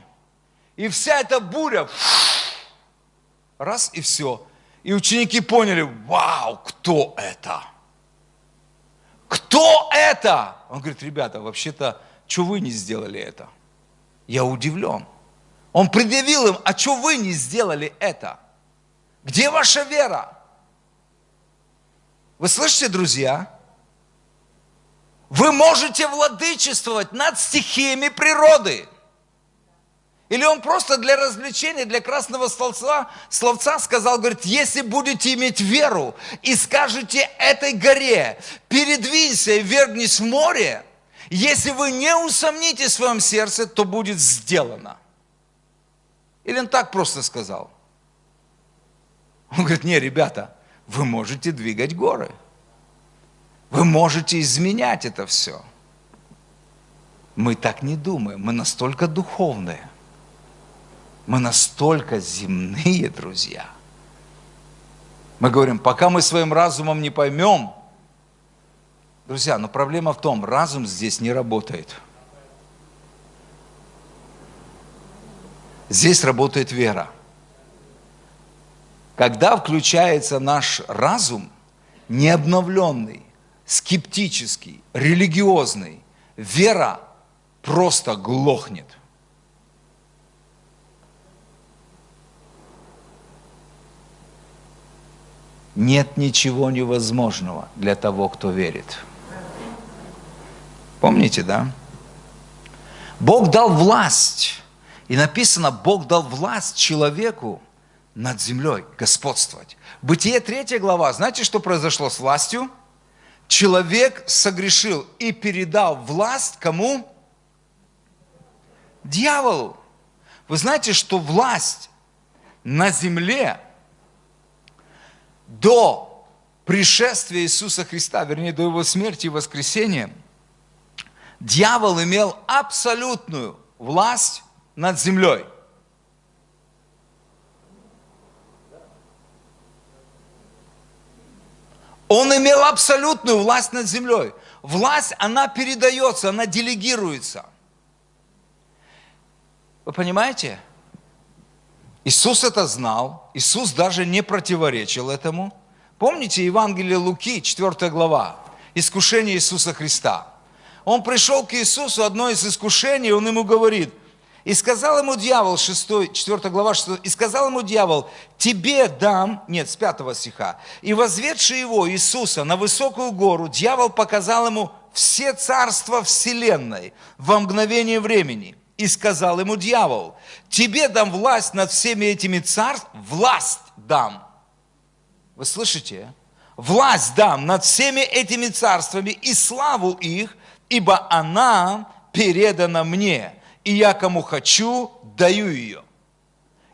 И вся эта буря, раз и все. И ученики поняли, вау, кто это? Кто это? Он говорит, ребята, вообще-то, что вы не сделали это? Я удивлен. Он предъявил им, а что вы не сделали это? Где ваша вера? Вы слышите, друзья? Вы можете владычествовать над стихиями природы. Или он просто для развлечения, для красного словца сказал, говорит, если будете иметь веру и скажете этой горе, передвинься и вергнись в море, если вы не усомнитесь в своем сердце, то будет сделано. Или он так просто сказал? Он говорит, не, ребята, вы можете двигать горы. Вы можете изменять это все. Мы так не думаем, мы настолько духовные. Мы настолько земные, друзья. Мы говорим, пока мы своим разумом не поймем, друзья, но проблема в том, разум здесь не работает. Здесь работает вера. Когда включается наш разум, необновленный, скептический, религиозный, вера просто глохнет. Нет ничего невозможного для того, кто верит. Помните, да? Бог дал власть. И написано, Бог дал власть человеку над землей господствовать. Бытие 3 глава. Знаете, что произошло с властью? Человек согрешил и передал власть кому? Дьяволу. Вы знаете, что власть на земле до пришествия Иисуса Христа, вернее, до Его смерти и воскресения, дьявол имел абсолютную власть над землей. Он имел абсолютную власть над землей. Власть, она передается, она делегируется. Вы понимаете? Иисус это знал, Иисус даже не противоречил этому. Помните Евангелие Луки, 4 глава, искушение Иисуса Христа. Он пришел к Иисусу, одно из искушений, он ему говорит, и сказал ему дьявол, 4 глава, 6, и сказал ему дьявол, тебе дам, нет, с 5 стиха, и возведший его, Иисуса, на высокую гору, дьявол показал ему все царства вселенной во мгновение времени. И сказал ему дьявол, тебе дам власть над всеми этими царствами, власть дам. Вы слышите? Власть дам над всеми этими царствами и славу их, ибо она передана мне, и я кому хочу, даю ее.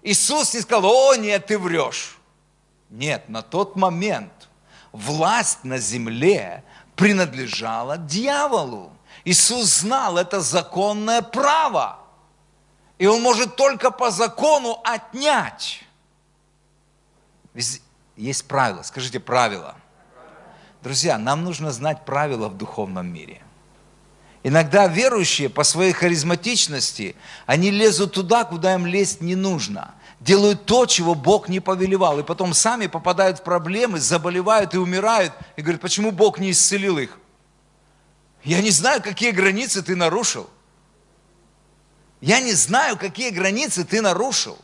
Иисус не сказал, о нет, ты врешь. Нет, на тот момент власть на земле принадлежала дьяволу. Иисус знал, это законное право. И Он может только по закону отнять. Есть правила. Скажите, правила. Друзья, нам нужно знать правила в духовном мире. Иногда верующие по своей харизматичности, они лезут туда, куда им лезть не нужно. Делают то, чего Бог не повелевал. И потом сами попадают в проблемы, заболевают и умирают. И говорят, почему Бог не исцелил их? Я не знаю, какие границы ты нарушил. Я не знаю, какие границы ты нарушил.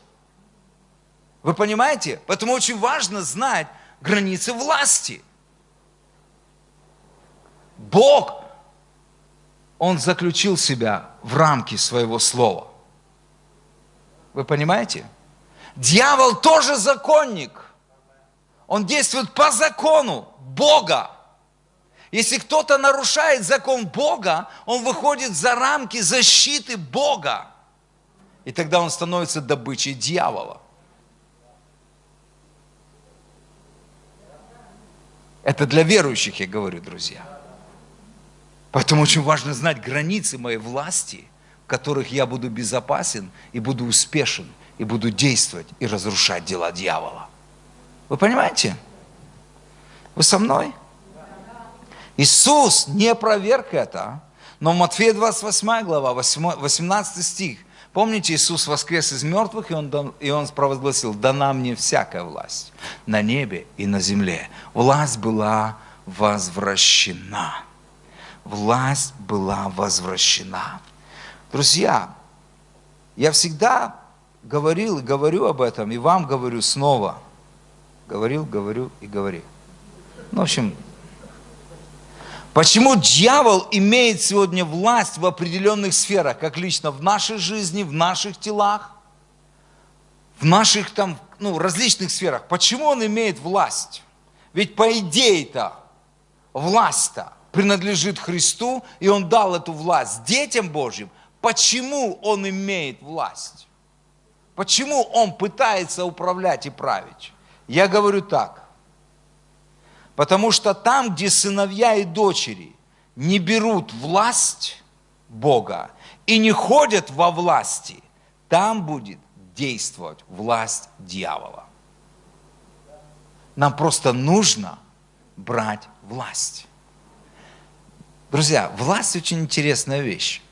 Вы понимаете? Поэтому очень важно знать границы власти. Бог, Он заключил себя в рамки своего слова. Вы понимаете? Дьявол тоже законник. Он действует по закону Бога. Если кто-то нарушает закон Бога, он выходит за рамки защиты Бога. И тогда он становится добычей дьявола. Это для верующих, я говорю, друзья. Поэтому очень важно знать границы моей власти, в которых я буду безопасен и буду успешен, и буду действовать и разрушать дела дьявола. Вы понимаете? Вы со мной? Иисус не опроверг это, но в Матфея 28 глава, 18 стих. Помните, Иисус воскрес из мертвых, и Он провозгласил: «Дана мне всякая власть на небе и на земле». Власть была возвращена. Власть была возвращена. Друзья, я всегда говорил и говорю об этом, и вам говорю снова. Говорил, говорю и говорю. В общем, почему дьявол имеет сегодня власть в определенных сферах, как лично в нашей жизни, в наших телах, в наших различных сферах? Почему он имеет власть? Ведь по идее-то власть-то принадлежит Христу, и Он дал эту власть детям Божьим. Почему Он имеет власть? Почему Он пытается управлять и править? Я говорю так. Потому что там, где сыновья и дочери не берут власть Бога и не ходят во власти, там будет действовать власть дьявола. Нам просто нужно брать власть. Друзья, власть очень интересная вещь.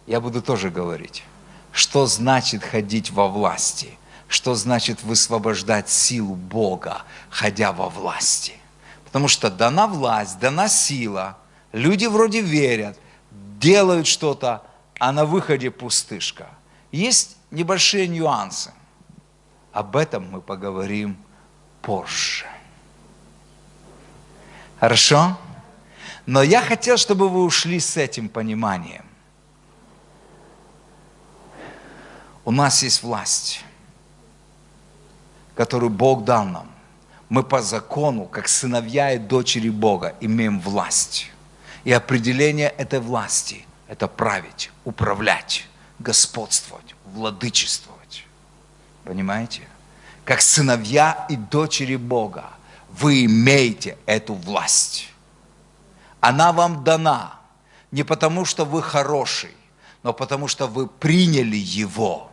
Я буду тоже говорить, что значит ходить во власти, что значит высвобождать силу Бога, ходя во власти. Потому что дана власть, дана сила, люди вроде верят, делают что-то, а на выходе пустышка. Есть небольшие нюансы. Об этом мы поговорим позже. Хорошо? Но я хотел, чтобы вы ушли с этим пониманием. У нас есть власть, которую Бог дал нам. Мы по закону, как сыновья и дочери Бога, имеем власть. И определение этой власти – это править, управлять, господствовать, владычествовать. Понимаете? Как сыновья и дочери Бога, вы имеете эту власть. Она вам дана не потому, что вы хороший, но потому, что вы приняли Его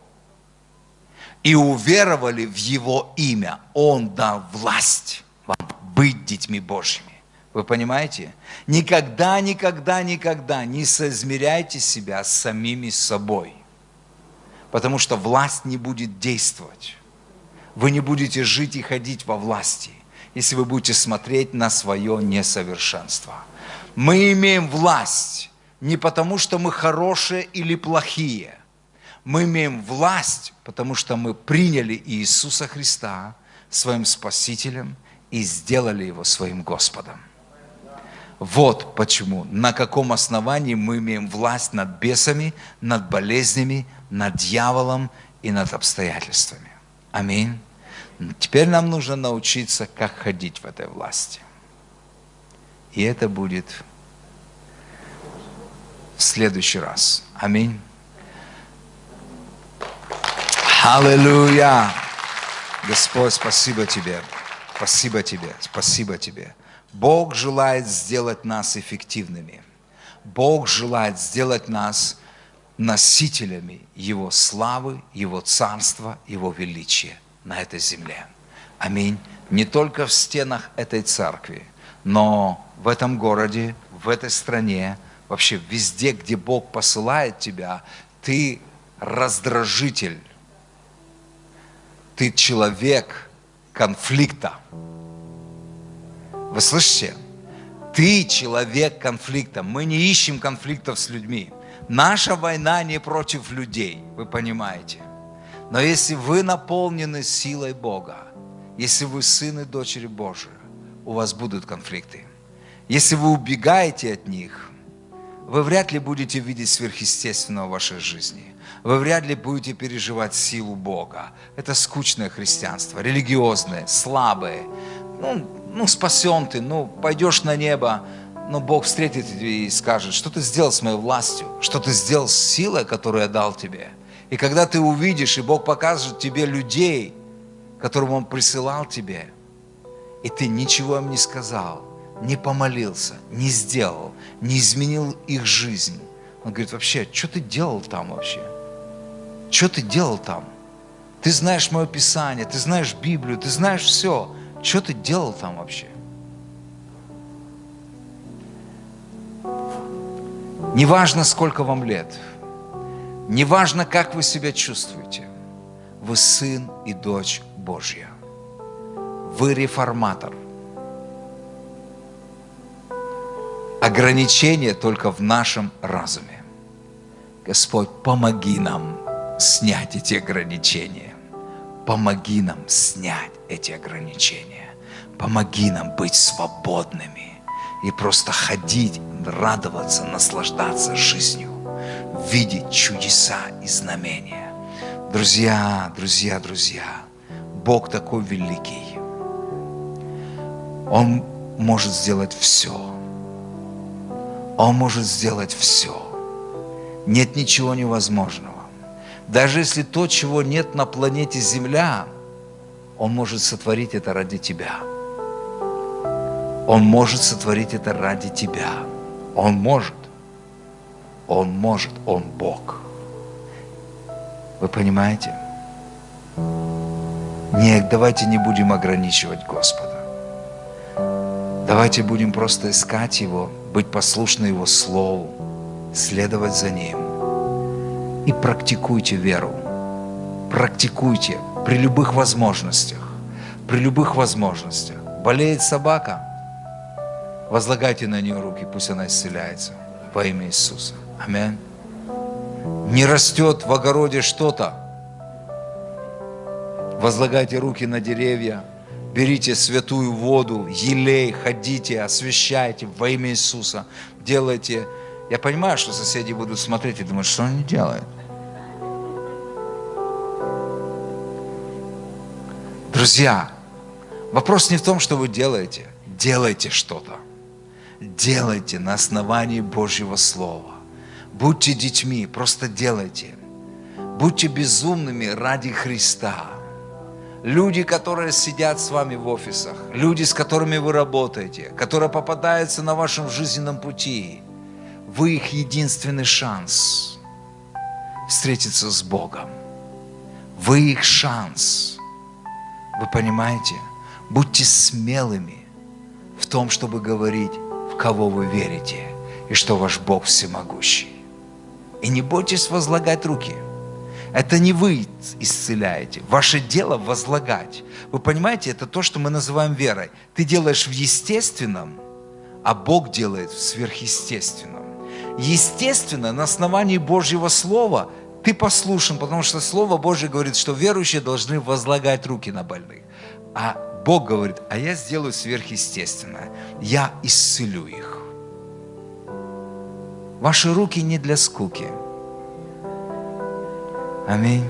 и уверовали в Его имя. Он дал власть вам быть детьми Божьими. Вы понимаете? Никогда, никогда, никогда не соизмеряйте себя с самими собой, потому что власть не будет действовать. Вы не будете жить и ходить во власти, если вы будете смотреть на свое несовершенство. Мы имеем власть не потому, что мы хорошие или плохие. Мы имеем власть, потому что мы приняли Иисуса Христа своим Спасителем и сделали Его своим Господом. Вот почему, на каком основании мы имеем власть над бесами, над болезнями, над дьяволом и над обстоятельствами. Аминь. Теперь нам нужно научиться, как ходить в этой власти. И это будет в следующий раз. Аминь. Аллилуйя! Господь, спасибо Тебе. Спасибо Тебе. Спасибо Тебе. Бог желает сделать нас эффективными. Бог желает сделать нас носителями Его славы, Его царства, Его величия на этой земле. Аминь. Не только в стенах этой церкви, но в этом городе, в этой стране, вообще везде, где Бог посылает тебя, ты раздражитель. Ты человек конфликта. Вы слышите? Ты человек конфликта. Мы не ищем конфликтов с людьми. Наша война не против людей, вы понимаете. Но если вы наполнены силой Бога, если вы сын и дочери Божии, у вас будут конфликты. Если вы убегаете от них, вы вряд ли будете видеть сверхъестественного в вашей жизни. Вы вряд ли будете переживать силу Бога. Это скучное христианство, религиозное, слабое. Спасен ты, пойдешь на небо, но Бог встретит тебя и скажет, что ты сделал с моей властью, что ты сделал с силой, которую я дал тебе. И когда ты увидишь, и Бог покажет тебе людей, которым Он присылал тебе, и ты ничего им не сказал, не помолился, не сделал, не изменил их жизнь. Он говорит, вообще, что ты делал там вообще? Что ты делал там? Ты знаешь мое Писание, ты знаешь Библию, ты знаешь все. Что ты делал там вообще? Неважно, сколько вам лет, неважно, как вы себя чувствуете, вы сын и дочь Божья. Вы реформатор. Ограничение только в нашем разуме. Господь, помоги нам снять эти ограничения. Помоги нам снять эти ограничения. Помоги нам быть свободными и просто ходить, радоваться, наслаждаться жизнью, видеть чудеса и знамения. Друзья, Бог такой великий. Он может сделать все. Он может сделать все. Нет ничего невозможного. Даже если то, чего нет на планете Земля, Он может сотворить это ради тебя. Он может сотворить это ради тебя. Он может. Он может. Он Бог. Вы понимаете? Нет, давайте не будем ограничивать Господа. Давайте будем просто искать Его, быть послушны Его Слову, следовать за Ним. И практикуйте веру. Практикуйте при любых возможностях. При любых возможностях. Болеет собака? Возлагайте на нее руки, пусть она исцеляется во имя Иисуса. Аминь. Не растет в огороде что-то? Возлагайте руки на деревья. Берите святую воду, елей, ходите, освящайте во имя Иисуса. Делайте. Я понимаю, что соседи будут смотреть и думать, что они делают. Друзья, вопрос не в том, что вы делаете. Делайте что-то. Делайте на основании Божьего Слова. Будьте детьми, просто делайте. Будьте безумными ради Христа. Люди, которые сидят с вами в офисах, люди, с которыми вы работаете, которые попадаются на вашем жизненном пути, вы их единственный шанс встретиться с Богом. Вы их шанс. Вы понимаете? Будьте смелыми в том, чтобы говорить, в кого вы верите, и что ваш Бог всемогущий. И не бойтесь возлагать руки. Это не вы исцеляете. Ваше дело возлагать. Вы понимаете, это то, что мы называем верой. Ты делаешь в естественном, а Бог делает в сверхъестественном. Естественно, на основании Божьего Слова ты послушен, потому что Слово Божье говорит, что верующие должны возлагать руки на больных. А Бог говорит, а я сделаю сверхъестественное. Я исцелю их. Ваши руки не для скуки. Аминь.